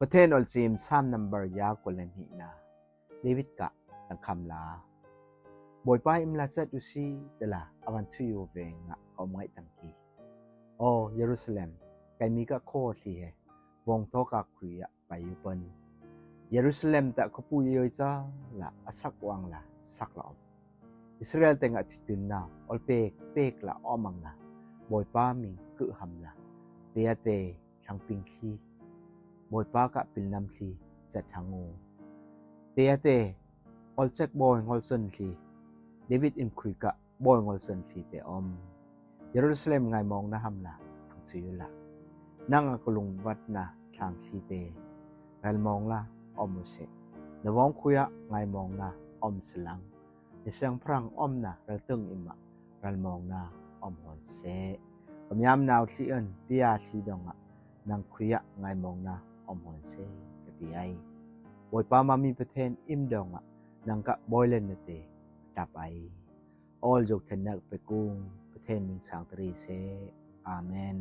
ประเทศออลซีม3 number ยากกว่าเลนหินาเดวิดกะตังคำลาบอยป้ายอิมลาจัดอุซีเดล่าอวันทุยูเวงะก็ไม่ตังกีโอเยรูซาเล็มไกมีกะโคสีเฮวงโตกะคุยะไปอยู่ปนเยรูซาเล็มแต่ก็ปุยยจ้าละอสักวังละสักละอมอิสราเอลแต่งะทิตุนนาอลเปกละอมังละบอยป้ามิงกึหำละเตียเตชังปิงคีบอยป้ากะปิลนำลีจัดทางงูเตียเตอลเจ็กบอยงอลซันลีเดวิดอิมคุยกะบอยงอลซันลีเตอมเยรูซาเล็มไงมองนะหำละทั้งทุยละนั่งกลุงวัดนะทางลีเตรัลมองละอมมุเสนวองคุยะไงมองนะอมสลังในเสียงพรังอมนะรัลตึงอิมะรัลมองนะอมฮอนเสกำยามนาวที่อันพิยาที่ดงะนางคุยะไงมองนะอมฮอนเซกะติไอบอยปามามีประเทศอิมดงะนางกะบอยเลนเตตับไอออลจกเทนักไปกุงประเทศมิงสังตรีเซอาเมน